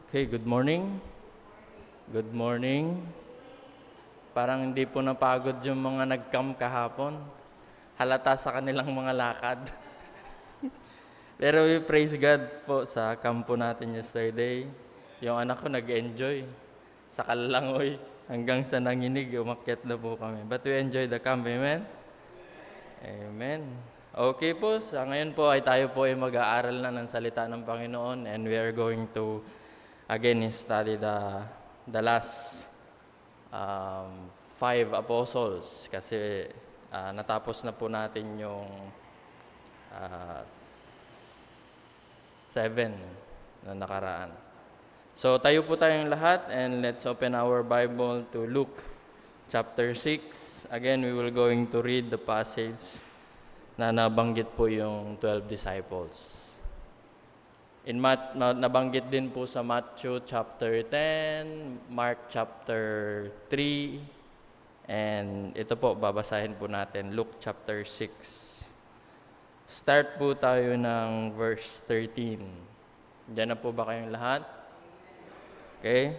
Okay, good morning. Good morning. Parang hindi po napagod yung mga nag-camp kahapon. Halata sa kanilang mga lakad. Pero we praise God po sa camp po natin yesterday. Yung anak ko nag-enjoy sa Kalangoy. Hanggang sa nanginig, umakyat na po kami. But we enjoy the camp, amen? Amen. Okay po, sa ngayon po ay tayo po ay mag-aaral na ng salita ng Panginoon and we are going to again study the last five apostles kasi natapos na po natin yung seven na nakaraan. So tayo po tayong lahat and let's open our Bible to Luke chapter 6. Again, we will going to read the passage na nabanggit po yung 12 disciples. Nabanggit din po sa Matthew chapter 10, Mark chapter 3, and ito po, babasahin po natin, Luke chapter 6. Start po tayo ng verse 13. Diyan na po ba kayong lahat? Okay.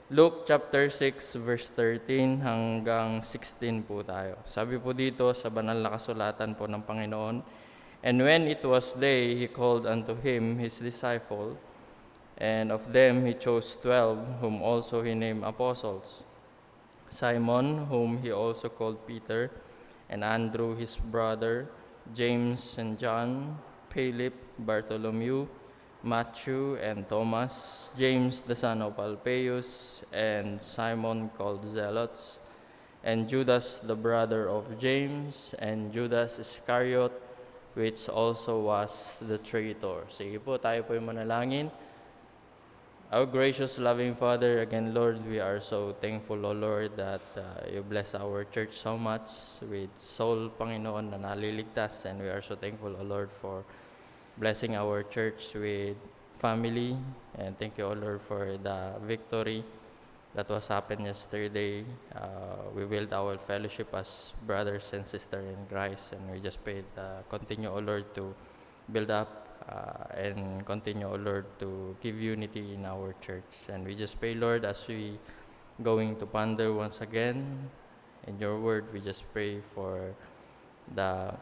Luke chapter 6, verse 13 hanggang 16 po tayo. Sabi po dito sa banal na kasulatan po ng Panginoon, "And when it was day, he called unto him his disciples, and of them he chose 12, whom also he named apostles. Simon, whom he also called Peter, and Andrew his brother, James and John, Philip, Bartholomew, Matthew and Thomas, James the son of Alphaeus, and Simon called Zelotes, and Judas the brother of James, and Judas Iscariot, which also was the traitor." Sige po, tayo po yung manalangin. Our gracious, loving Father, again, Lord, we are so thankful, O Lord, that you bless our church so much with soul, Panginoon, na naliligtas. And we are so thankful, O Lord, for blessing our church with family. And thank you, O Lord, for the victory that was happened yesterday. We build our fellowship as brothers and sisters in Christ. And we just pray continue, O Lord, to build up and continue, O Lord, to give unity in our church. And we just pray, Lord, as we going to ponder once again in your word, we just pray for the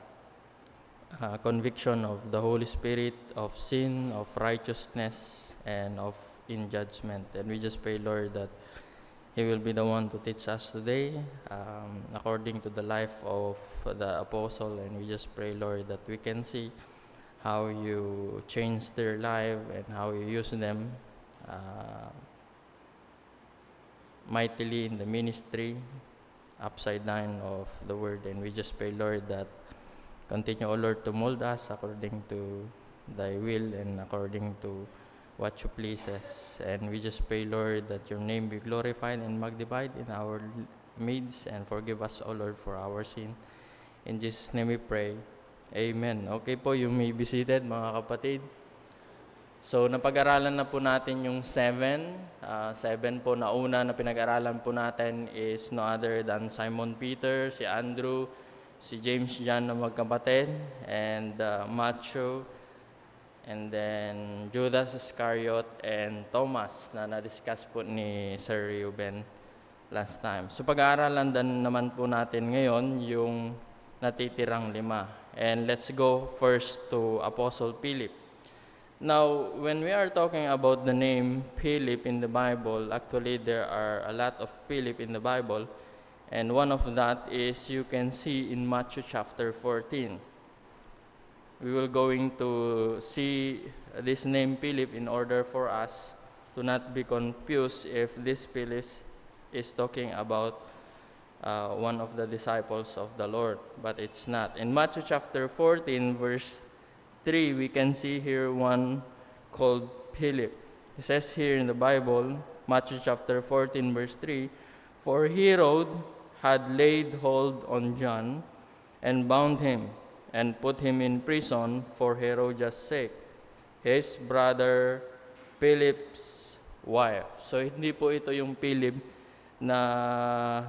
conviction of the Holy Spirit of sin, of righteousness, and of in judgment. And we just pray, Lord, that He will be the one to teach us today according to the life of the apostle. And we just pray, Lord, that we can see how you change their life and how you use them mightily in the ministry, upside down of the word. And we just pray, Lord, that continue, O Lord, to mold us according to thy will and according to what you pleases. And we just pray, Lord, that your name be glorified and magnified in our midst, and forgive us, O Lord, for our sin. In Jesus' name we pray. Amen. Okay po, you may be seated, mga kapatid. So, napag-aralan na po natin yung seven. Seven po na una na pinag-aralan po natin is no other than Simon Peter, si Andrew, si James, John na magkapatid, and Matthew, and then Judas Iscariot, and Thomas na na-discuss po ni Sir Ruben last time. So pag-aaralan din naman po natin ngayon yung natitirang lima. And let's go first to Apostle Philip. Now, when we are talking about the name Philip in the Bible, actually there are a lot of Philip in the Bible. And one of that is you can see in Matthew chapter 14. We will going to see this name Philip in order for us to not be confused if this Philip is talking about one of the disciples of the Lord, but it's not. In Matthew chapter 14, verse 3, we can see here one called Philip. It says here in the Bible, Matthew chapter 14, verse 3, "For Herod had laid hold on John and bound him and put him in prison for Herodias' sake, his brother Philip's wife." So hindi po ito yung Philip na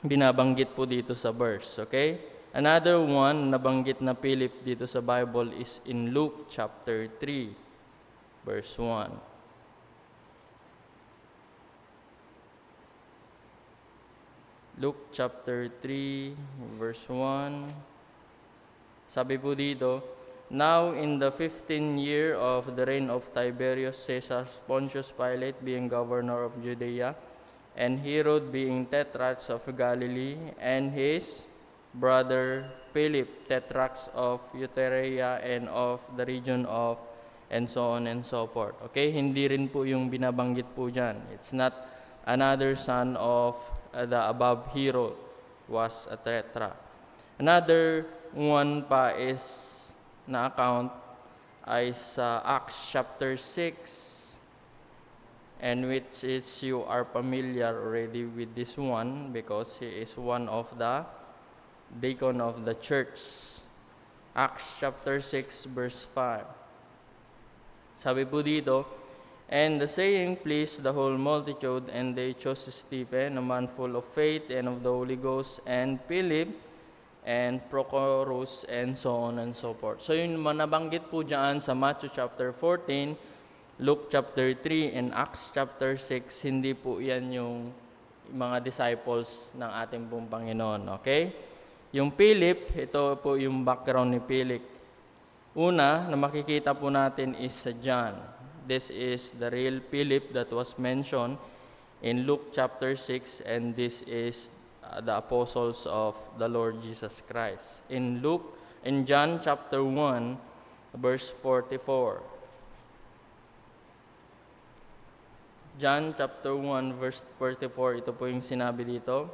binabanggit po dito sa verse, okay? Another one nabanggit na Philip dito sa Bible is in Luke chapter 3, verse 1. Luke chapter 3, verse 1. Sabi po dito, Now in the 15th year of the reign of Tiberius Caesar, Pontius Pilate being governor of Judea, and Herod being tetrarch of Galilee, and his brother Philip, tetrarch of Iturea and of the region of, and so on and so forth. Okay, hindi rin po yung binabanggit po dyan. It's not another son of the above Herod was a tetrarch. Another one pa is na account ay sa Acts chapter 6, and which is you are familiar already with this one because he is one of the deacon of the church. Acts chapter 6 verse 5. Sabi po dito, And the saying pleased the whole multitude, and they chose Stephen, a man full of faith and of the Holy Ghost, and Philip, and Prochorus, and so on and so forth. So yun nabanggit po dyan sa Matthew chapter 14, Luke chapter 3, and Acts chapter 6, hindi po yan yung mga disciples ng ating pong Panginoon. Okay? Yung Philip, ito po yung background ni Philip. Una na makikita po natin is sa John. This is the real Philip that was mentioned in Luke chapter 6, and this is the apostles of the Lord Jesus Christ. In John chapter 1, verse 44. John chapter 1, verse 44, ito po yung sinabi dito.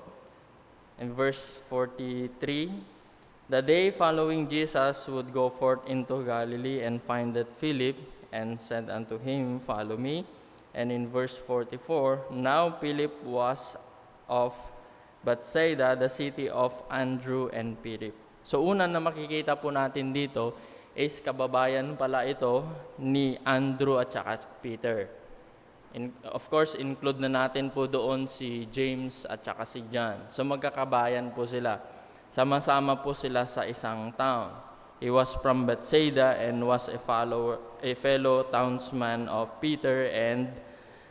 In verse 43, The day following Jesus would go forth into Galilee and findeth Philip, and said unto him, Follow me. And in verse 44, Now Philip was of Bethsaida, the city of Andrew and Philip. So una na makikita po natin dito is kababayan pala ito ni Andrew at saka Peter. Of course, include na natin po doon si James at saka si John. So magkakabayan po sila. Sama-sama po sila sa isang town. He was from Bethsaida and was a fellow townsman of Peter and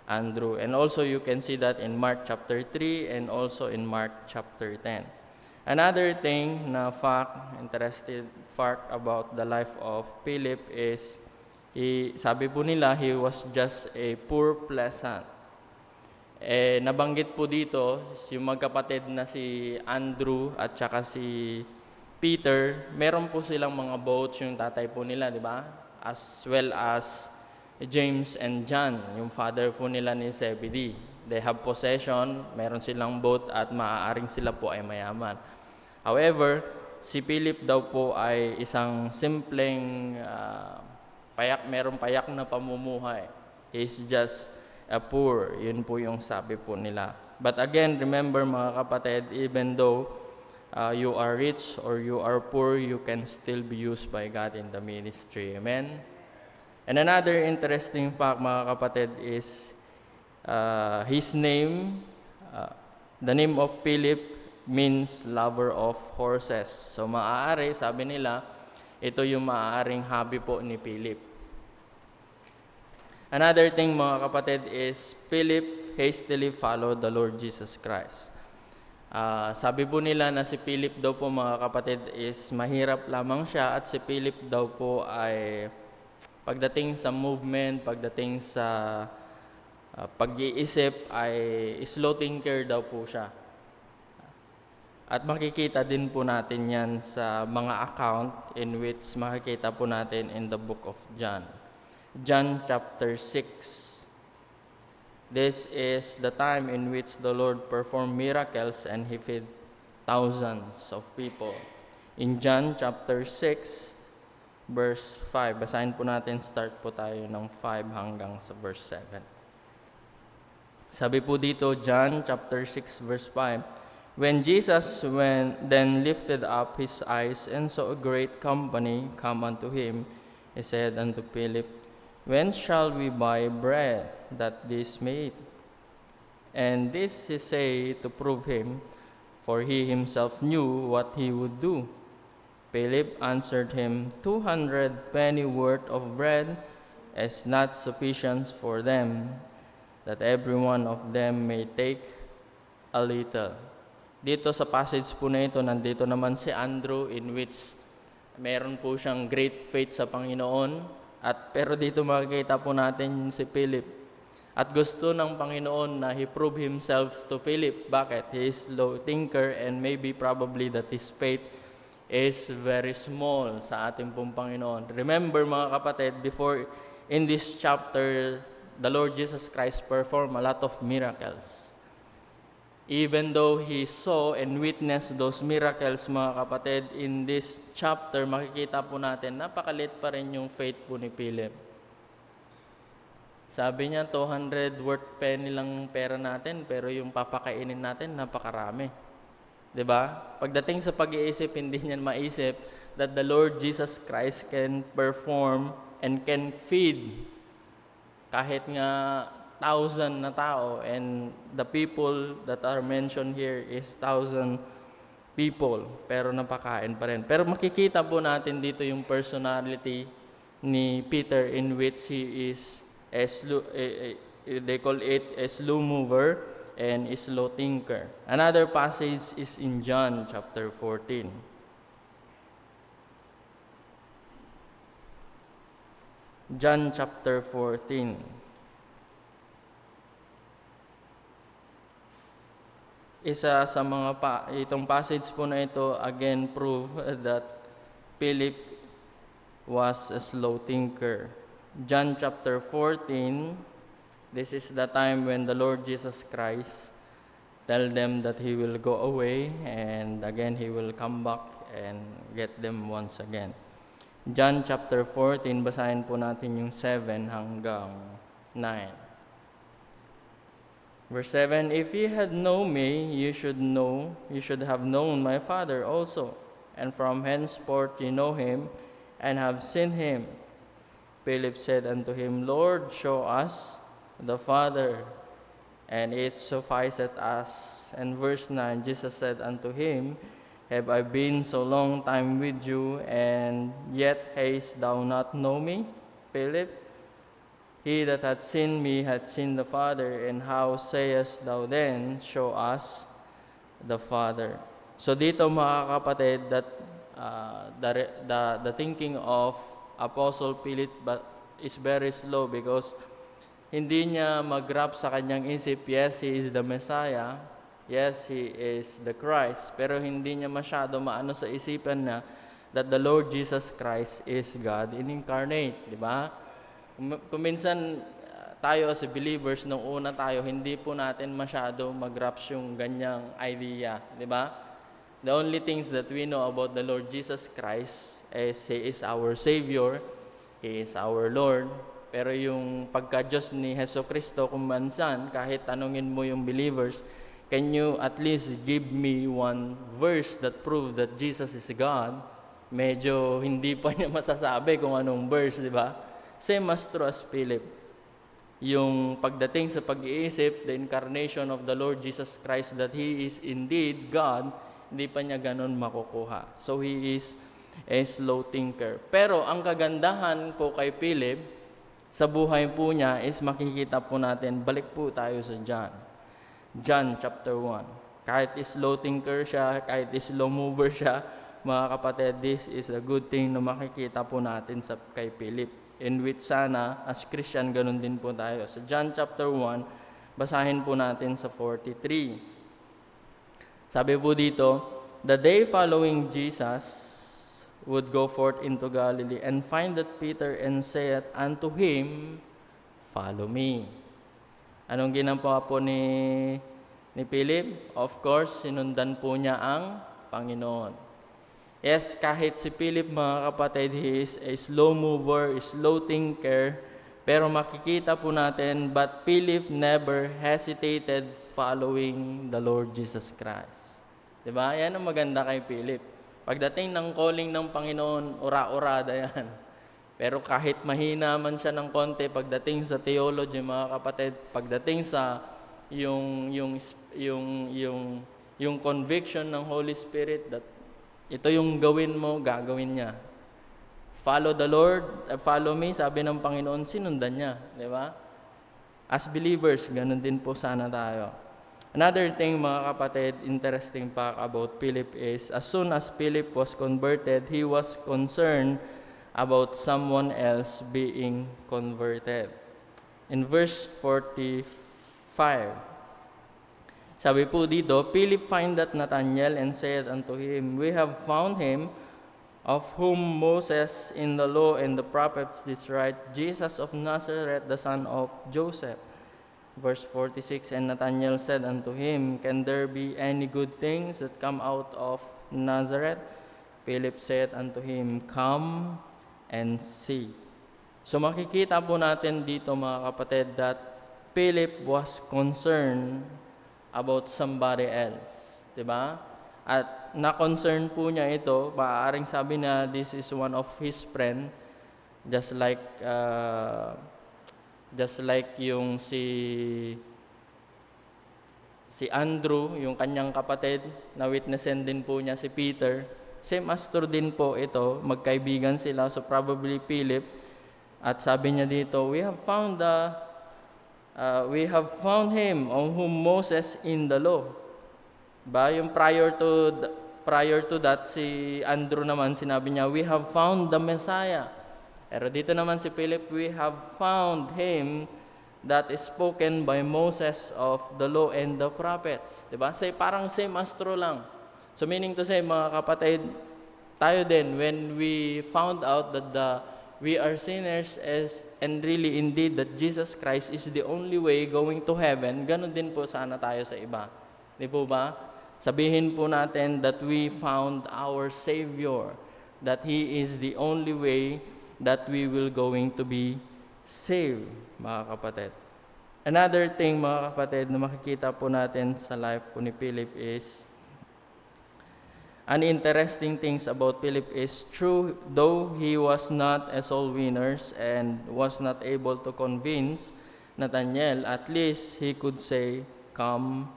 Andrew. And also you can see that in Mark chapter 3 and also in Mark chapter 10. Another thing na interesting fact about the life of Philip is, sabi po nila, he was just a poor peasant. Nabanggit po dito, yung magkapatid na si Andrew at saka si Peter, meron po silang mga boats, yung tatay po nila, di ba? As well as James and John, yung father po nila ni Zebedee. They have possession, meron silang boat at maaaring sila po ay mayaman. However, si Philip daw po ay isang simpleng merong payak na pamumuhay. He's just a poor, yun po yung sabi po nila. But again, remember mga kapatid, even though you are rich or you are poor, you can still be used by God in the ministry. Amen? And another interesting fact, mga kapatid, is his name, the name of Philip means lover of horses. So maaari, sabi nila, ito yung maaaring hobby po ni Philip. Another thing, mga kapatid, is Philip hastily followed the Lord Jesus Christ. Sabi po nila na si Philip daw po, mga kapatid, is mahirap lamang siya, at si Philip daw po ay pagdating sa movement, pagdating sa pag-iisip ay slow thinker daw po siya. At makikita din po natin yan sa mga account in which makikita po natin in the book of John. John chapter 6. This is the time in which the Lord performed miracles and He fed thousands of people. In John chapter 6, verse 5, basahin po natin, start po tayo ng 5 hanggang sa verse 7. Sabi po dito, John chapter 6, verse 5, When Jesus then lifted up His eyes and saw a great company come unto Him, He said unto Philip, When shall we buy bread that this may eat? And this he said to prove him, for he himself knew what he would do. Philip answered him, 200 penny worth of bread is not sufficient for them, that every one of them may take a little. Dito sa passage po na ito, nandito naman si Andrew, in which meron po siyang great faith sa Panginoon. Pero dito makikita po natin si Philip. At gusto ng Panginoon na he prove himself to Philip. Bakit? He is low thinker and maybe probably that his faith is very small sa ating pong Panginoon. Remember mga kapatid, before in this chapter, the Lord Jesus Christ performed a lot of miracles. Even though He saw and witnessed those miracles, mga kapatid, in this chapter, makikita po natin, napakalit pa rin yung faith po ni Philip. Sabi niya, 200 worth penny lang pera natin, pero yung papakainin natin, napakarami. 'Di ba? Pagdating sa pag-iisip, hindi niya maisip that the Lord Jesus Christ can perform and can feed kahit nga 1,000 na tao, and the people that are mentioned here is 1,000 people, pero napakain pa rin. Pero makikita po natin dito yung personality ni Peter, in which he is they call it a slow mover and a slow thinker. Another passage is in John chapter 14. John chapter 14. Isa sa mga itong passage po na ito again prove that Philip was a slow thinker. John chapter 14, this is the time when the Lord Jesus Christ tell them that He will go away and again He will come back and get them once again. John chapter 14, basahin po natin yung 7 hanggang 9. Verse 7, if ye had known me, you should have known my Father also. And from henceforth ye know him, and have seen him. Philip said unto him, Lord, show us the Father, and it sufficeth us. And verse 9, Jesus said unto him, have I been so long time with you, and yet hast thou not know me, Philip? He that hath seen me hath seen the Father, and how sayest thou then, show us the Father? So dito mga kapatid, that the thinking of Apostle Philip is very slow, because hindi niya mag-grab sa kanyang isip, yes, he is the Messiah, yes, he is the Christ, pero hindi niya masyado maano sa isipan na that the Lord Jesus Christ is God incarnate, di ba? Kung minsan tayo as believers, nung una tayo, hindi po natin masyado mag-grasp yung ganyang idea, di ba? The only things that we know about the Lord Jesus Christ is He is our Savior, He is our Lord. Pero yung pagka-Diyos ni Hesus Kristo, kung mansan, kahit tanungin mo yung believers, can you at least give me one verse that prove that Jesus is God? Medyo hindi pa niya masasabi kung anong verse, di ba? Same as true as Philip. Yung pagdating sa pag-iisip, the incarnation of the Lord Jesus Christ, that He is indeed God, hindi pa niya ganun makukuha. So he is a slow thinker. Pero ang kagandahan po kay Philip, sa buhay po niya, is makikita po natin, balik po tayo sa John. John chapter 1. Kahit slow thinker siya, kahit slow mover siya, mga kapatid, this is a good thing na makikita po natin kay Philip. In which sana, as Christian, ganun din po tayo. Sa John chapter 1, basahin po natin sa 43. Sabi po dito, the day following Jesus would go forth into Galilee, and findeth Peter, and saith unto him, follow me. Anong ginagawa po ni Philip? Of course, sinundan po niya ang Panginoon. Yes, kahit si Philip, mga kapatid, he is a slow mover, slow thinker, pero makikita po natin, but Philip never hesitated following the Lord Jesus Christ. Diba? Yan ang maganda kay Philip. Pagdating ng calling ng Panginoon, ura-urada yan. Pero kahit mahina man siya ng konti, pagdating sa theology, mga kapatid, pagdating sa yung conviction ng Holy Spirit, that ito yung gawin mo, gagawin niya. Follow the Lord, follow me, sabi ng Panginoon, sinundan niya. Di ba? As believers, ganun din po sana tayo. Another thing, mga kapatid, interesting fact about Philip is, as soon as Philip was converted, he was concerned about someone else being converted. In verse 45, sabi po dito, Philip find that Nathanael and said unto him, We have found him of whom Moses in the law and the prophets did write, Jesus of Nazareth, the son of Joseph. Verse 46, And Nathanael said unto him, Can there be any good things that come out of Nazareth? Philip said unto him, Come and see. So makikita po natin dito, mga kapatid, that Philip was concerned about somebody else. Diba? At na-concern po niya ito, maaaring sabi na this is one of his friend, just like yung si Andrew, yung kanyang kapatid, na witnessin din po niya si Peter. Same as din po ito, magkaibigan sila, so probably Philip. At sabi niya dito, we have found him on whom Moses in the law. Ba, yung prior to that, si Andrew naman, sinabi niya, we have found the Messiah. Pero dito naman si Philip, we have found him that is spoken by Moses of the law and the prophets. Diba? Parang same astro lang. So meaning to say, mga kapatid, tayo din, when we found out that we are sinners and really indeed that Jesus Christ is the only way going to heaven, ganun din po sana tayo sa iba. Di po ba? Sabihin po natin that we found our Savior, that He is the only way that we will going to be saved, mga kapatid. Another thing, mga kapatid, na makikita po natin sa life po ni Philip is, an interesting things about Philip is, true, though he was not a soul winner and was not able to convince Nathanael, at least he could say, come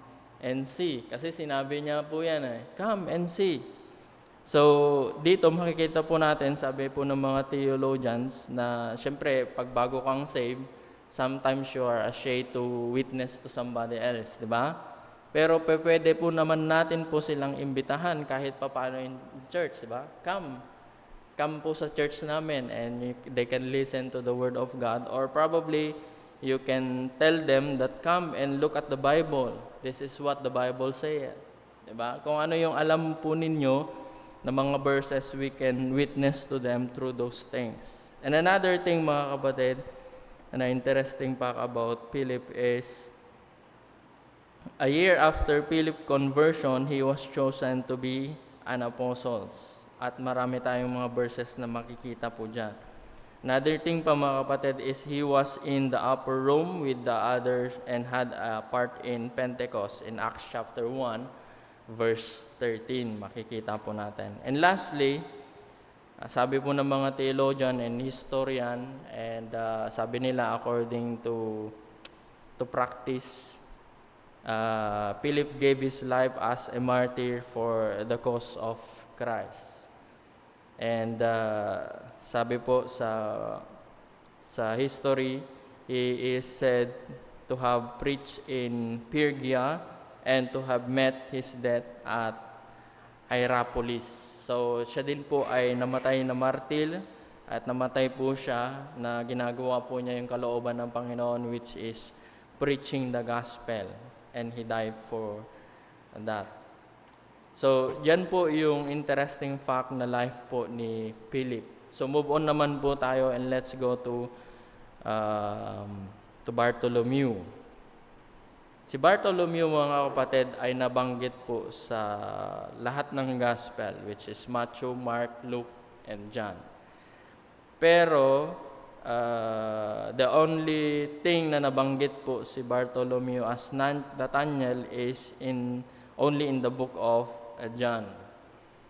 and see. Kasi sinabi niya po yan come and see. So, dito makikita po natin, sabi po ng mga theologians, na syempre, pag bago kang saved, sometimes you are ashamed to witness to somebody else, di ba? Pero pwede po naman natin po silang imbitahan kahit papaano in church, di ba? Come po sa church namin and they can listen to the Word of God, or probably you can tell them that come and look at the Bible. This is what the Bible says. Di ba? Kung ano yung alam po ninyo na mga verses, we can witness to them through those things. And another thing, mga kapatid, na interesting fact about Philip is, a year after Philip's conversion, he was chosen to be an apostle. At marami tayong mga verses na makikita po dyan. Another thing pa, mga kapatid, is he was in the upper room with the others and had a part in Pentecost in Acts chapter 1, verse 13. Makikita po natin. And lastly, sabi po ng mga theologian and historian, and sabi nila according to practice, Philip gave his life as a martyr for the cause of Christ. And sabi po sa history, he is said to have preached in Phrygia and to have met his death at Hierapolis. So, siya din po ay namatay na martir, at namatay po siya na ginagawa po niya yung kalooban ng Panginoon, which is preaching the gospel. And he died for that. So, yan po yung interesting fact na life po ni Philip. So, move on naman po tayo and let's go to Bartholomew. Si Bartholomew, mga kapatid, ay nabanggit po sa lahat ng gospel, which is Matthew, Mark, Luke, and John. Pero, the only thing na nabanggit po si Bartholomew as Nathanael is only in the book of John.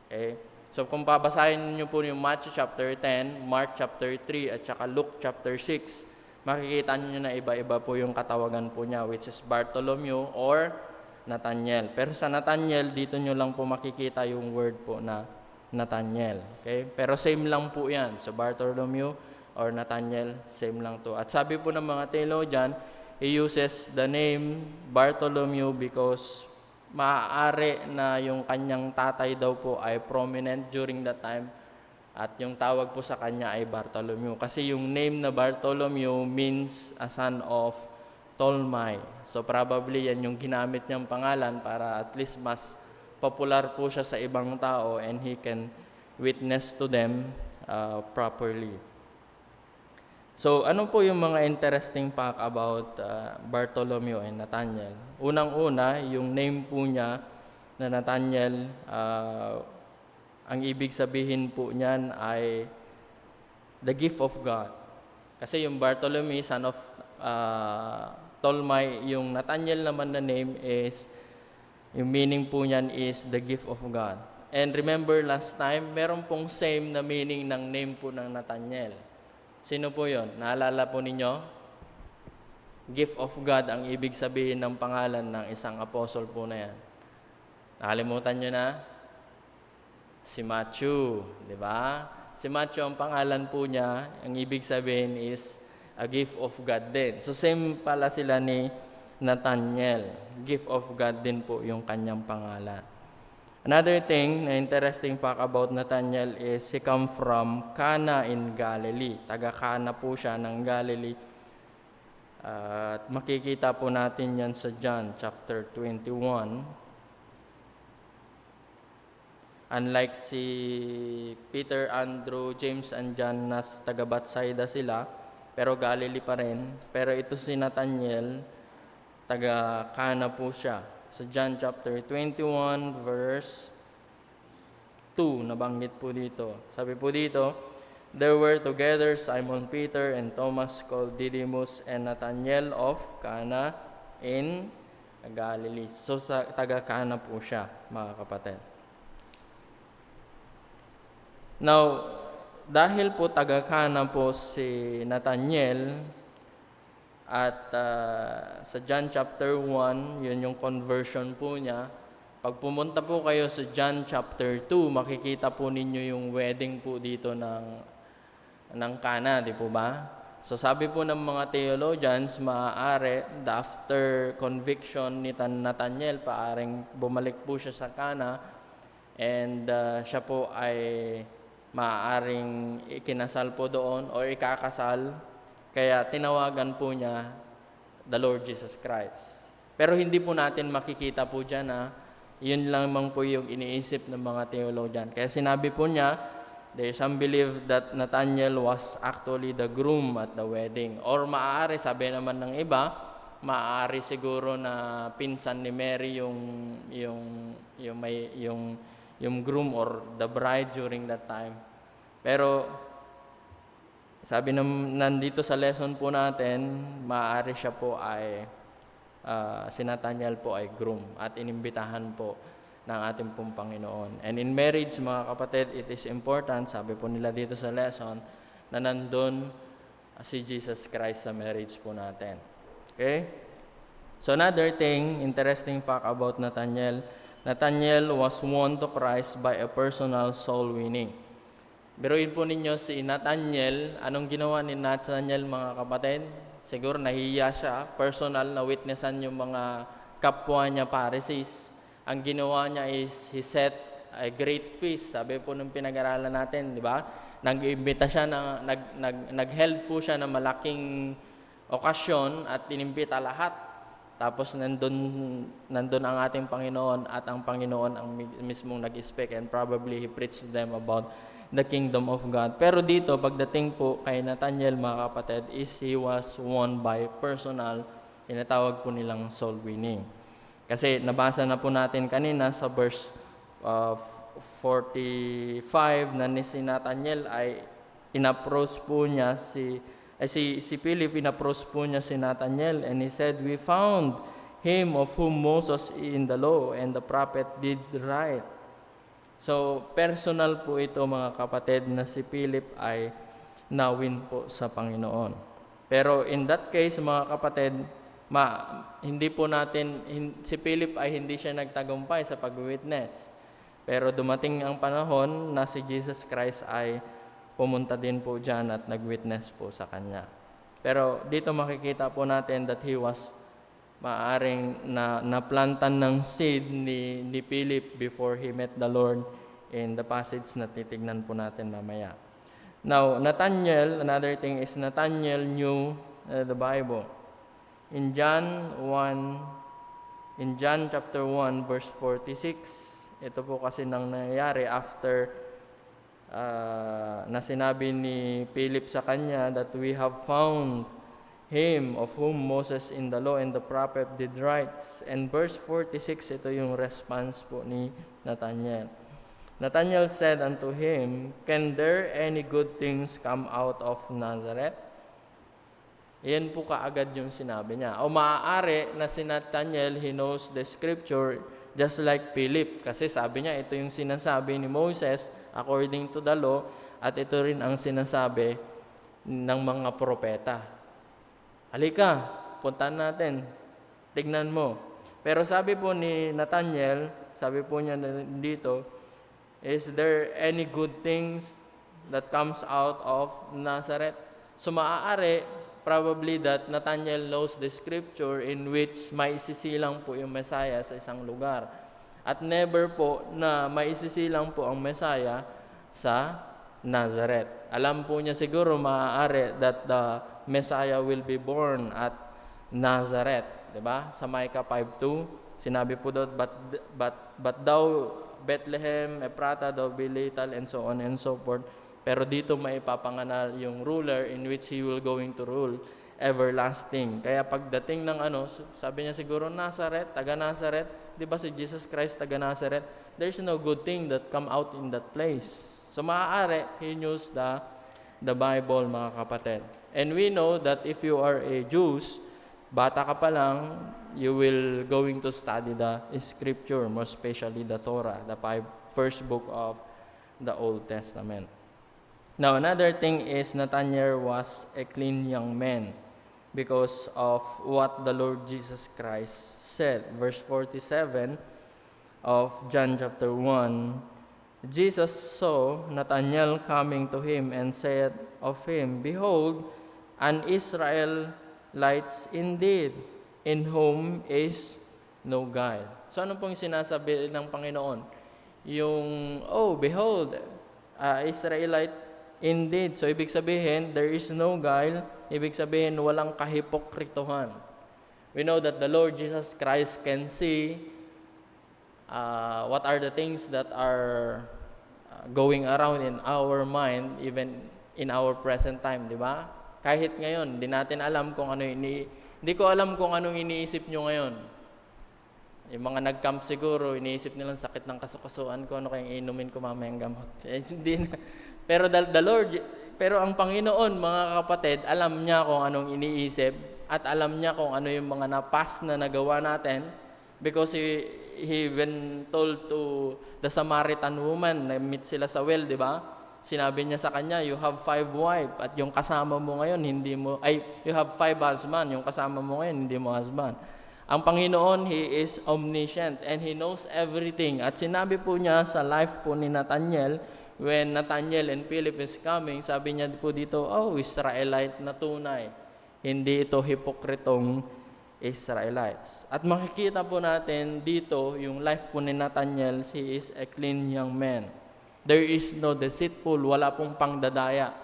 Okay? So, kung babasahin niyo po yung Matthew chapter 10, Mark chapter 3, at saka Luke chapter 6, makikita niyo na iba-iba po yung katawagan po niya, which is Bartholomew or Nathanael. Pero sa Nathanael, dito niyo lang po makikita yung word po na Nathanael. Okay? Pero same lang po yan. So Bartholomew or Nathanael, same lang to. At sabi po ng mga theologian, he uses the name Bartholomew because maaari na yung kanyang tatay daw po ay prominent during that time at yung tawag po sa kanya ay Bartholomew. Kasi yung name na Bartholomew means a son of Tolmai. So probably yan yung ginamit niyang pangalan para at least mas popular po siya sa ibang tao and he can witness to them properly. So, ano po yung mga interesting fact about Bartholomew and Nathaniel? Unang-una, yung name po niya na Nathaniel, ang ibig sabihin po niyan ay the gift of God. Kasi yung Bartholomew, son of Tolmai, yung Nathaniel naman na name is, yung meaning po niyan is the gift of God. And remember last time, meron pong same na meaning ng name po ng Nathaniel. Sino po yon? Naalala po ninyo? Gift of God ang ibig sabihin ng pangalan ng isang apostle po na yan. Nakalimutan nyo na? Si Matthew, di ba? Si Matthew, ang pangalan po niya, ang ibig sabihin is a gift of God din. So same pala sila ni Nathaniel. Gift of God din po yung kanyang pangalan. Another thing na interesting fact about Nathaniel is he come from Cana in Galilee. Taga Cana po siya ng Galilee. At makikita po natin yan sa John chapter 21. Unlike si Peter, Andrew, James, and John na taga Bethsaida sila, pero Galilee pa rin. Pero ito si Nathaniel, taga Cana po siya. Sa John chapter 21 verse 2, nabanggit po dito. Sabi po dito, there were together Simon Peter and Thomas called Didymus and Nathanael of Cana in Galilee. So taga Cana po siya, mga kapatid. Now, dahil po taga Cana po si Nathaniel, at sa John chapter 1, yun yung conversion po niya. Pag pumunta po kayo sa John chapter 2, makikita po ninyo yung wedding po dito ng Cana, di po ba? So sabi po ng mga theologians, maaari, after conviction ni Nathaniel, paaring bumalik po siya sa Cana and siya po ay maaaring ikinasal po doon o ikakasal. Kaya tinawagan po niya the Lord Jesus Christ. Pero hindi po natin makikita po dyan na yun lamang po yung iniisip ng mga theologian. Kaya sinabi po niya, there is some believe that Nathaniel was actually the groom at the wedding. Or maaari, sabi naman ng iba, maaari siguro na pinsan ni Mary yung groom or the bride during that time. Pero sabi nandito sa lesson po natin, maaari siya po ay, si Nathaniel po ay groom at inimbitahan po ng ating pong Panginoon. And in marriage, mga kapatid, it is important, sabi po nila dito sa lesson, na nandun si Jesus Christ sa marriage po natin. Okay? So another thing, interesting fact about Nathaniel, Nathaniel was won to Christ by a personal soul winning. Biruin po ninyo si Nathaniel, anong ginawa ni Nathaniel, mga kapatid? Siguro nahiya siya, personal na witnessan yung mga kapwa niya Pharisees. Ang ginawa niya is he set a great feast. Sabi po nung pinag-aralan natin, di ba? Nag-imbita siya, nag-held po siya ng malaking okasyon at inimbita lahat. Tapos nandun ang ating Panginoon at ang Panginoon ang mismong nag-speak and probably he preached to them about the kingdom of God. Pero dito, pagdating po kay Nathaniel, mga kapatid, is he was won by personal, tinatawag po nilang soul winning. Kasi nabasa na po natin kanina sa verse 45 na ni si Nathaniel ay in-approach po niya si Philip, in-approach po niya si Nathaniel and he said, we found him of whom Moses in the law and the prophet did write. So, personal po ito, mga kapatid, na si Philip ay nawin po sa Panginoon. Pero in that case, mga kapatid, hindi po natin, si Philip ay hindi siya nagtagumpay sa pag-witness. Pero dumating ang panahon na si Jesus Christ ay pumunta din po dyan at nag-witness po sa kanya. Pero dito makikita po natin that he was maaring naplantan ng seed ni Philip before he met the Lord in the passage na titignan po natin mamaya. Now, Nathanael, another thing is Nathanael knew the Bible. In John chapter 1 verse 46, ito po kasi nang nangyayari after na sinabi ni Philip sa kanya that we have found him of whom Moses in the law and the prophet did write. And verse 46, ito yung response po ni Nathanael. Nathanael said unto him, "Can there any good things come out of Nazareth?" Iyan po kaagad yung sinabi niya. O maaari na si Nathanael, he knows the scripture just like Philip. Kasi sabi niya, ito yung sinasabi ni Moses according to the law, at ito rin ang sinasabi ng mga propeta. Halika, puntahan natin. Tignan mo. Pero sabi po ni Nathanael, sabi po niya dito, is there any good things that comes out of Nazareth? So maaari, probably that Nathanael knows the scripture in which maisisilang po yung Messiah sa isang lugar. At never po na maisisilang po ang Messiah sa Nazareth. Alam po niya siguro maaari that the Messiah will be born at Nazareth, 'di ba? Sa Micah 5:2, sinabi po doon, but thou Bethlehem Ephrata, thou be little, and so on and so forth. Pero dito may ipapanganak yung ruler in which he will going to rule everlasting. Kaya pagdating ng sabi niya siguro Nazareth, taga Nazareth, 'di ba si Jesus Christ taga Nazareth? There's no good thing that come out in that place. So maaari, he knows the Bible, mga kapatid. And we know that if you are a Jews, bata ka pa lang, you will going to study the scripture, most especially the Torah, the first book of the Old Testament. Now, another thing is Nathanael was a clean young man because of what the Lord Jesus Christ said. Verse 47 of John chapter 1, Jesus saw Nathanael coming to him and said of him, "Behold, an Israelite indeed, in whom is no guile." So ano pong sinasabi ng Panginoon? Yung, behold, Israelite indeed. So ibig sabihin, there is no guile. Ibig sabihin, walang kahipokritohan. We know that the Lord Jesus Christ can see what are the things that are going around in our mind, even in our present time, di ba? Kahit ngayon, hindi natin alam kung ano hindi ko alam kung anong iniisip nyo ngayon. Yung mga nag-camp siguro, iniisip nilang sakit ng kasukasuan ko, ano kayong inumin ko mamayang gamot. Hindi na. Pero the Lord, pero ang Panginoon, mga kapatid, alam niya kung anong iniisip at alam niya kung ano yung mga na-past na nagawa natin because he when told to the Samaritan woman, na-meet sila sa well, di ba? Sinabi niya sa kanya, you have 5 wives at yung kasama mo ngayon, you have 5 husbands, yung kasama mo ngayon, hindi mo husband. Ang Panginoon, He is omniscient and He knows everything. At sinabi po niya sa life po ni Nathanael, when Nathanael and Philip is coming, sabi niya po dito, Israelite na tunay. Hindi ito hipokritong Israelites. At makikita po natin dito, yung life po ni Nathanael, he is a clean young man. There is no deceitful, wala pong pangdadaya.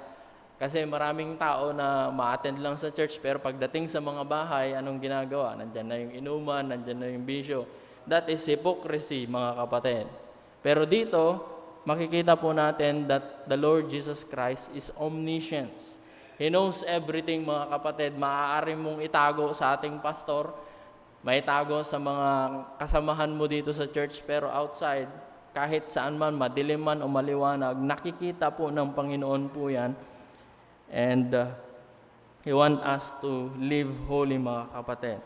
Kasi maraming tao na ma-attend lang sa church, pero pagdating sa mga bahay, anong ginagawa? Nandyan na yung inuman, nandyan na yung bisyo. That is hypocrisy, mga kapatid. Pero dito, makikita po natin that the Lord Jesus Christ is omniscient. He knows everything, mga kapatid. Maaari mong itago sa ating pastor, may itago sa mga kasamahan mo dito sa church, pero outside, kahit saan man, madilim man o maliwanag, nakikita po ng Panginoon po yan. And He wants us to live holy, mga kapatid.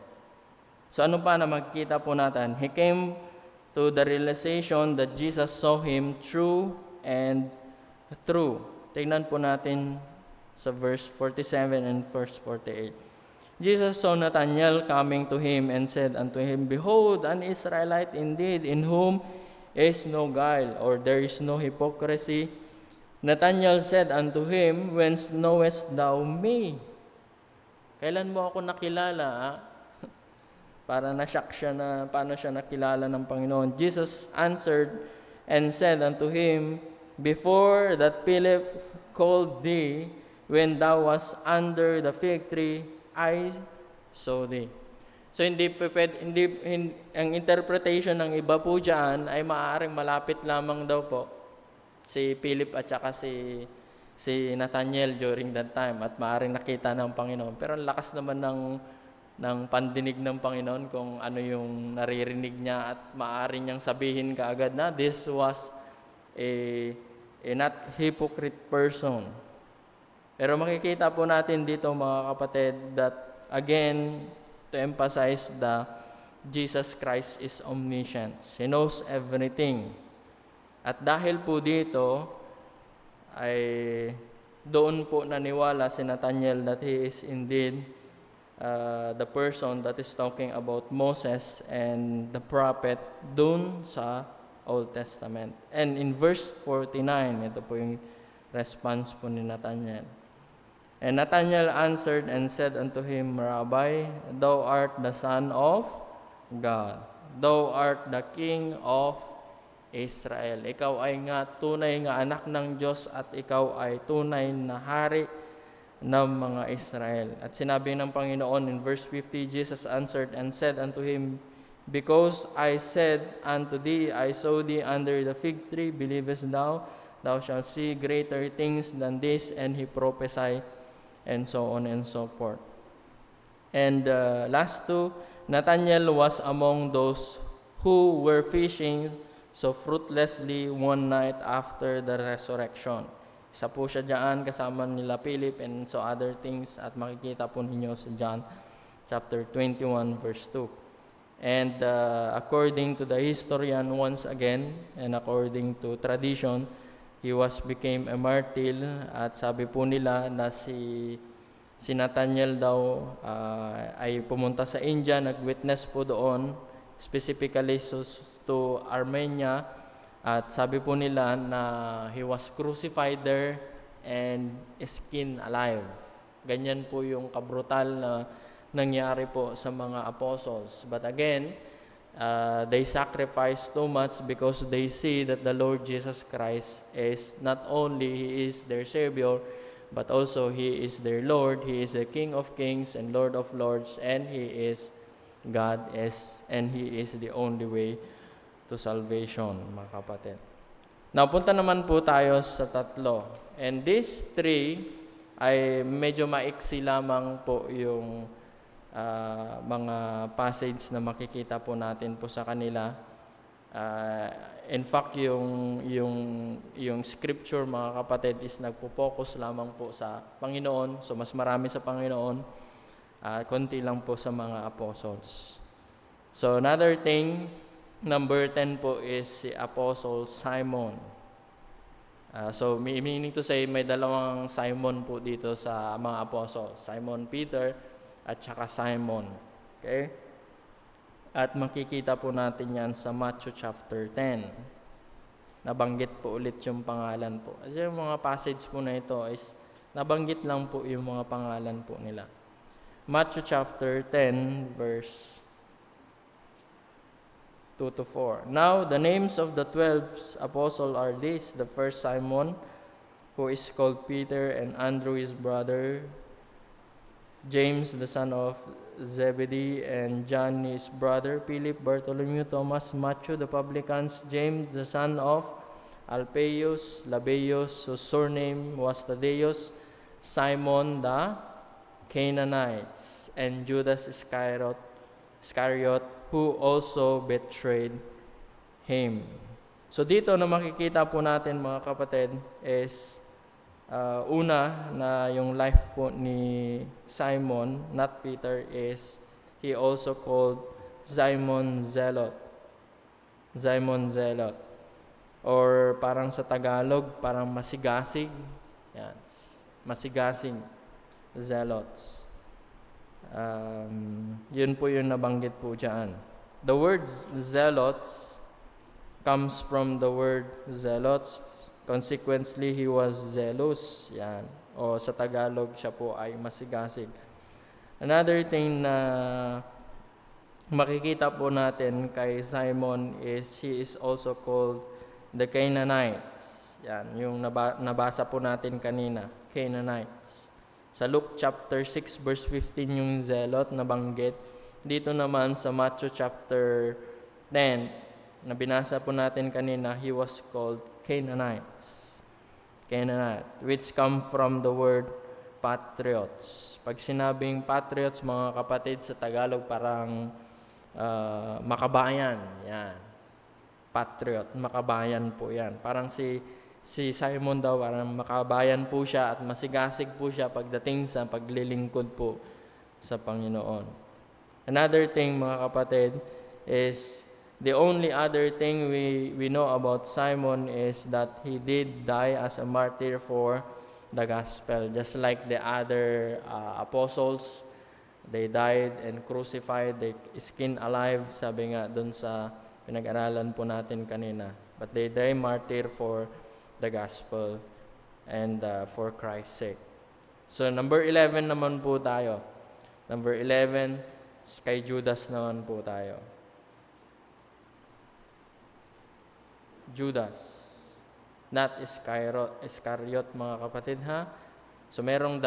So ano pa na makikita po natin? He came to the realization that Jesus saw him true and true. Tingnan po natin sa verse 47 and verse 48. Jesus saw Nathanael coming to him and said unto him, "Behold, an Israelite indeed, in whom is no guile," or there is no hypocrisy. Nathanael said unto him, "Whence knowest thou me?" Kailan mo ako nakilala? Para na-shock siya na paano siya nakilala ng Panginoon. Jesus answered and said unto him, Before that Philip called thee, when thou wast under the fig tree, I saw thee. So ang interpretation ng iba po diyan ay maaaring malapit lamang daw po si Philip at saka si Nathanael during that time at maaaring nakita ng Panginoon. Pero ang lakas naman ng pandinig ng Panginoon kung ano yung naririnig niya at maaari niyang sabihin kaagad na this was a not hypocrite person. Pero makikita po natin dito mga kapatid that again, to emphasize Jesus Christ is omniscient. He knows everything. At dahil po dito, ay doon po naniwala si Nathanael that he is indeed the person that is talking about Moses and the prophet doon sa Old Testament. And in verse 49, ito po yung response po ni Nathanael. And Nathanael answered and said unto him, Rabbi, thou art the Son of God. Thou art the King of Israel. Ikaw ay nga tunay nga anak ng Diyos at ikaw ay tunay na hari ng mga Israel. At sinabi ng Panginoon in verse 50, Jesus answered and said unto him, Because I said unto thee, I saw thee under the fig tree, believest thou? Thou shalt see greater things than this. And he prophesied, and so on and so forth. And last two, Nathanael was among those who were fishing so fruitlessly one night after the resurrection. Isa po siya dyan kasama nila Philip and so other things at makikita po ninyo sa John chapter 21 verse 2. And according to the historian once again and according to tradition, he became a martyr at sabi po nila na si Nathanael daw ay pumunta sa India, nag-witness po doon, specifically to Armenia, at sabi po nila na he was crucified there and skinned alive. Ganyan po yung kabrutal na nangyari po sa mga apostles. But again, they sacrifice too much because they see that the Lord Jesus Christ is not only He is their Savior, but also He is their Lord. He is the King of Kings and Lord of Lords, and He is God, and He is the only way to salvation, mga kapatid. Now, punta naman po tayo sa tatlo. And these three ay medyo maiksi lamang po yung mga passage na makikita po natin po sa kanila. In fact, yung scripture, mga kapatid, is nagpo-focus lamang po sa Panginoon. So, mas marami sa Panginoon, konti lang po sa mga apostles. So, another thing, number 10 po is si Apostle Simon. So, meaning to say, may dalawang Simon po dito sa mga apostles. Simon Peter at saka Simon. Okay? At makikita po natin yan sa Matthew chapter 10. Nabanggit po ulit yung pangalan po. Kasi yung mga passage po na ito is nabanggit lang po yung mga pangalan po nila. Matthew chapter 10 verse 2-4. Now, the names of the 12 apostles are these: the first Simon, who is called Peter, and Andrew his brother, James the son of Zebedee, and John his brother, Philip, Bartholomew, Thomas, Matthew the publicans, James the son of Alphaeus, Lebbaeus, whose surname was Thaddeus, Simon the Canaanites, and Judas Iscariot, who also betrayed him. So dito na makikita po natin, mga kapatid, is una na yung life po ni Simon, not Peter, is he also called Simon Zealot. Simon Zealot. Or parang sa Tagalog, parang masigasig. Yan. Masigasig. Zealots. Yun po yung nabanggit po dyan. The word zealots comes from the word zealots. Consequently, he was zealous. Yan. O sa Tagalog, siya po ay masigasig. Another thing na makikita po natin kay Simon is he is also called the Canaanites. Yan, yung nabasa po natin kanina, Canaanites. Sa Luke chapter 6 verse 15 yung zealot na banggit. Dito naman sa Matthew chapter 10 na binasa po natin kanina, he was called Canaanites. Canaanite, which come from the word patriots. Pag sinabing patriots, mga kapatid, sa Tagalog parang makabayan. Yan. Patriot, makabayan po yan. Parang si Simon daw, parang makabayan po siya at masigasig po siya pagdating sa paglilingkod po sa Panginoon. Another thing, mga kapatid, is the only other thing we know about Simon is that he did die as a martyr for the gospel. Just like the other apostles, they died and crucified, they skin alive, sabi nga dun sa pinag-aralan po natin kanina. But they die martyr for the gospel and for Christ's sake. So number 11 naman po tayo. Number 11, kay Judas naman po tayo. Judas. Not Iscariot, mga kapatid, ha? So merong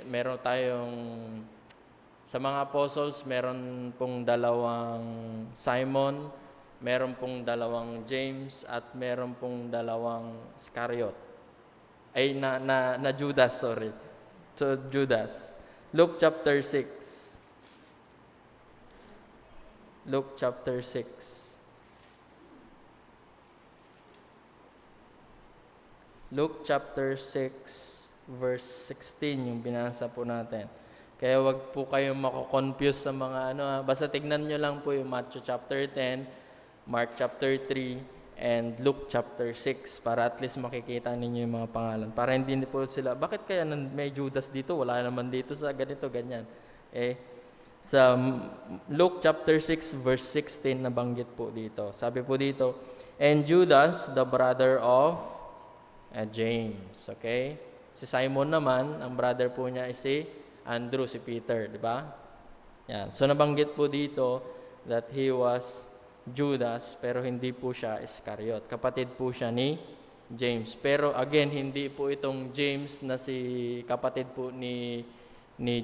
meron tayong sa mga apostles, meron pong dalawang Simon, meron pong dalawang James, at meron pong dalawang Iscariot. Na Judas, sorry. So Judas. Luke chapter 6. Luke chapter 6. Luke chapter 6 verse 16 yung binasa po natin. Kaya wag po kayong mako-confuse sa mga basta tignan nyo lang po yung Matthew chapter 10, Mark chapter 3, and Luke chapter 6 para at least makikita ninyo yung mga pangalan. Para hindi po sila, bakit kaya may Judas dito? Wala naman dito sa ganito, ganyan. Sa Luke chapter 6 verse 16 nabanggit po dito. Sabi po dito, and Judas, the brother of James, okay? Si Simon naman, ang brother po niya is si Andrew, si Peter, di ba? Yan. So nabanggit po dito that he was Judas, pero hindi po siya Iscariot. Kapatid po siya ni James. Pero again, hindi po itong James na si kapatid po ni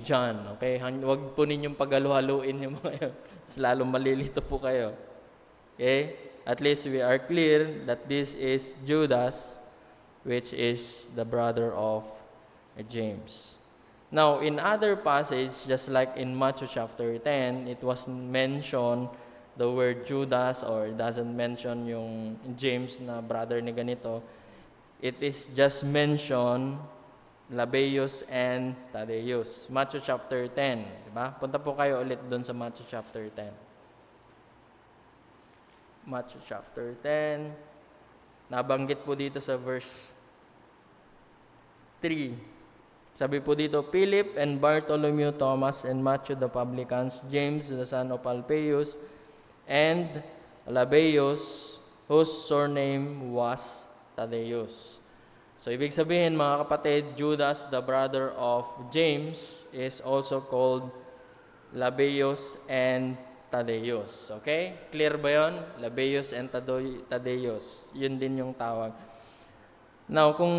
John, okay? Huwag po ninyong paghalu-haluin yung mga yun. Lalong malilito po kayo. Okay? At least we are clear that this is Judas, which is the brother of James. Now, in other passage, just like in Matthew chapter 10, it was mentioned the word Judas, or it doesn't mention yung James na brother ni ganito. It is just mentioned Lebbaeus and Thaddeus. Matthew chapter 10, di ba? Punta po kayo ulit doon sa Matthew chapter 10. Matthew chapter 10. Nabanggit po dito sa verse 3. Sabi po dito, Philip and Bartholomew, Thomas and Matthew the publicans, James the son of Alphaeus, and Lebbaeus, whose surname was Thaddeus. So ibig sabihin, mga kapatid, Judas, the brother of James, is also called Lebbaeus and Thaddeus. Okay? Clear ba yun? Lebbaeus and Thaddeus. Yun din yung tawag. Now, kung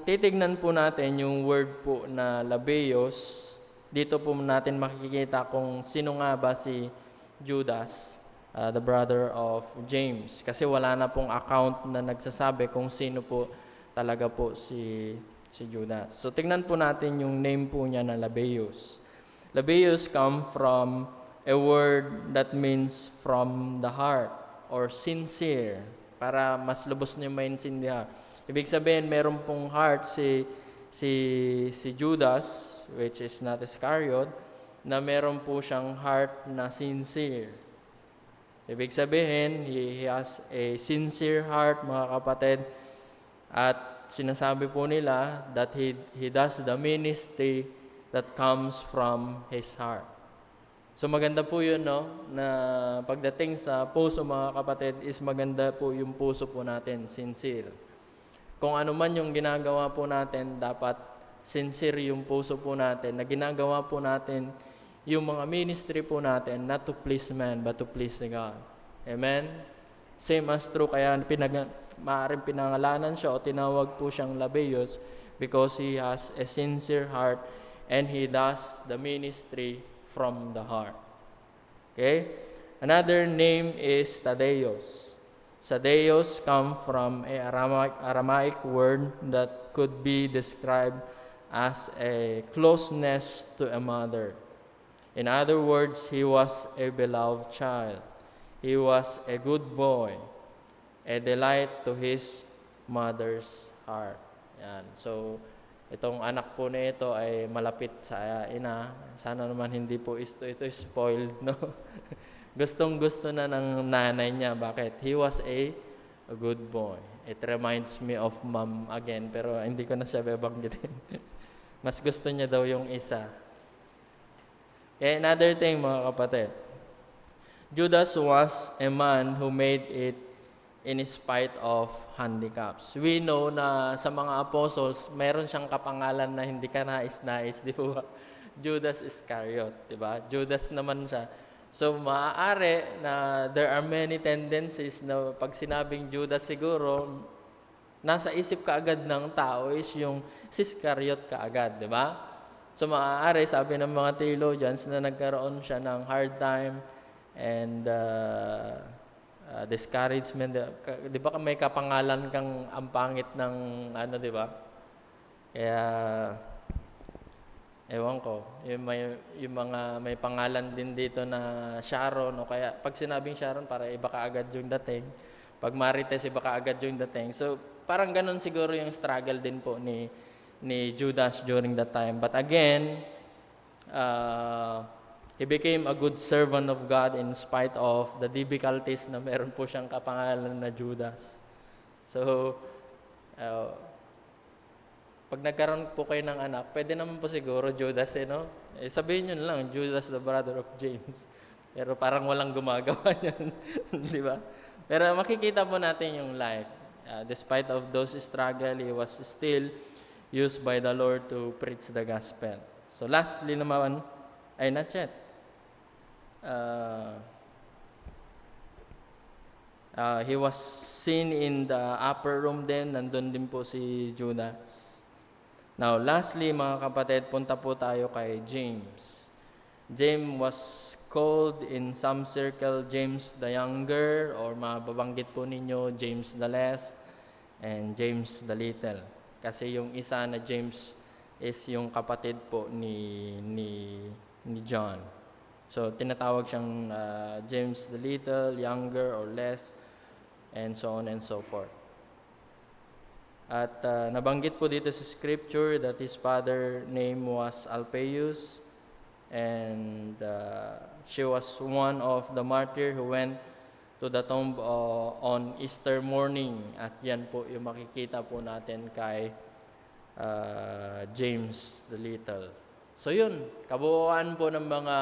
titignan po natin yung word po na Lebbaeus, dito po natin makikita kung sino nga ba si Judas, the brother of James. Kasi wala na pong account na nagsasabi kung sino po talaga po si Judas. So, tignan po natin yung name po niya na Lebbaeus. Lebbaeus come from a word that means from the heart or sincere, para mas lubos niyo maintindihan. Ibig sabihin, meron pong heart si Judas, which is not Iscariot, na meron po siyang heart na sincere. Ibig sabihin, he has a sincere heart, mga kapatid, at sinasabi po nila that he does the ministry that comes from his heart. So maganda po yun, no? Na pagdating sa puso, mga kapatid, is maganda po yung puso po natin, sincere. Kung ano man yung ginagawa po natin, dapat sincere yung puso po natin, na ginagawa po natin yung mga ministry po natin, not to please man, but to please God. Amen? Same as true, kaya maaaring pinangalanan siya o tinawag po siyang Labeos because he has a sincere heart and he does the ministry from the heart. Okay? Another name is Thaddeus. Thaddeus come from a Aramaic word that could be described as a closeness to a mother. In other words, he was a beloved child. He was a good boy, a delight to his mother's heart. Yan. So, itong anak po na ito ay malapit sa ina. Sana naman hindi po ito spoiled, no? Gustong-gusto na ng nanay niya. Bakit? He was a good boy. It reminds me of mom again, pero hindi ko na siya babanggitin. Mas gusto niya daw yung isa. Another thing, mga kapatid, Judas was a man who made it in spite of handicaps. We know na sa mga apostles, meron siyang kapangalan na hindi ka nais-nais, di ba? Judas Iscariot, di ba? Judas naman siya. So, maaari na there are many tendencies na pag sinabing Judas siguro, nasa isip kaagad ng tao is yung si Iscariot kaagad, di ba? So, maaari, sabi ng mga theologians na nagkaroon siya ng hard time and discouragement. Di ba may kapangalan kang ang pangit ng ano, di ba? Kaya, ewan ko, yung mga may pangalan din dito na Sharon o kaya pag sinabing Sharon, para iba ka agad yung dating. Pag Marites, iba ka agad yung dating. So, parang ganun siguro yung struggle din po ni Judas during that time. But again, he became a good servant of God in spite of the difficulties na meron po siyang kapangalan na Judas. So, pag nagkaroon po kayo ng anak, pwede naman po siguro Judas, no? Sabihin nyo na lang, Judas the brother of James. Pero parang walang gumagawa niyan. Di ba? Pero makikita po natin yung life. Despite of those struggle, he was still used by the Lord to preach the gospel. So lastly naman, ay not yet. He was seen in the upper room din, nandun din po si Judas. Now lastly mga kapatid, punta po tayo kay James. James was called in some circle James the Younger, or mababanggit po ninyo James the Less and James the Little. Kasi yung isa na James is yung kapatid po ni John. So tinatawag siyang James the Little, Younger or Less, and so on and so forth. At nabanggit po dito sa scripture that his father name was Alphaeus, and she was one of the martyr who went to the tomb on Easter morning. At yan po yung makikita po natin kay James the Little. So yun, kabuuan po ng mga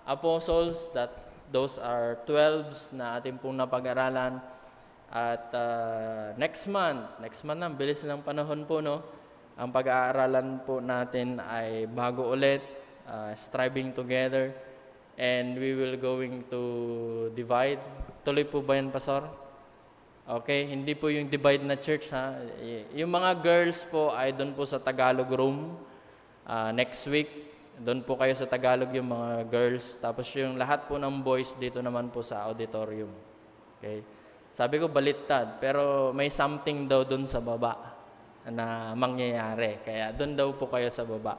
apostles, that those are 12 na ating pong napag-aralan. At next month na, bilis ng panahon po, no? Ang pag-aaralan po natin ay bago ulit, striving together, and we will going to divide. Tuloy po ba yan, Pastor? Okay, hindi po yung divide na church, ha? Yung mga girls po ay doon po sa Tagalog room. Next week, doon po kayo sa Tagalog yung mga girls. Tapos yung lahat po ng boys dito naman po sa auditorium. Okay? Sabi ko baliktad, pero may something daw doon sa baba na mangyayari. Kaya doon daw po kayo sa baba.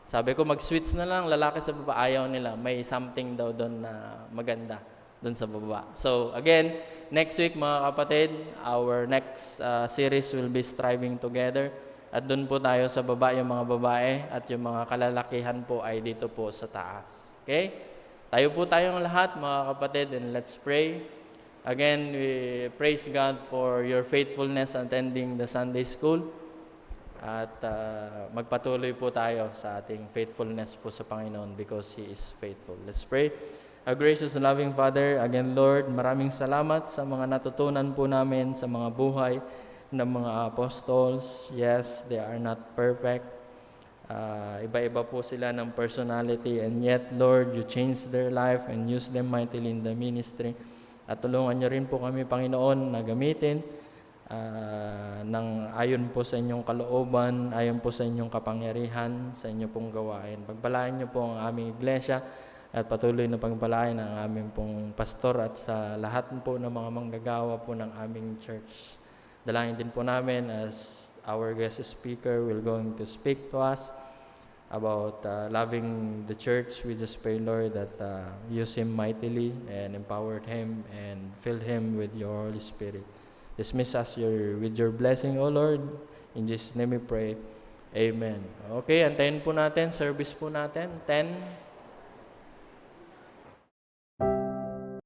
Sabi ko mag-switch na lang, lalaki sa baba, ayaw nila. May something daw doon na maganda doon sa baba. So again, next week mga kapatid, our next series will be Striving Together. At doon po tayo sa baba, yung mga babae at yung mga kalalakihan po ay dito po sa taas. Okay? Tayo po tayong lahat mga kapatid, and let's pray. Again, we praise God for your faithfulness attending the Sunday school. At magpatuloy po tayo sa ating faithfulness po sa Panginoon because He is faithful. Let's pray. Our gracious and loving Father, again Lord, maraming salamat sa mga natutunan po namin sa mga buhay ng mga apostles. Yes, they are not perfect. Iba-iba po sila ng personality, and yet, Lord, you changed their life and use them mightily in the ministry. At tulungan niyo rin po kami, Panginoon, na gamitin ng ayon po sa inyong kalooban, ayon po sa inyong kapangyarihan, sa inyo pong gawain. Pagpalain niyo po ang aming iglesia at patuloy na pagpalain ang aming pong pastor at sa lahat po ng mga manggagawa po ng aming church. Dalangin din po namin as our guest speaker will going to speak to us about loving the church. We just pray, Lord, that use him mightily and empowered him and filled him with your Holy Spirit. Dismiss us with your blessing, O Lord. In Jesus' name we pray. Amen. Okay, antayin po natin. Service po natin. 10.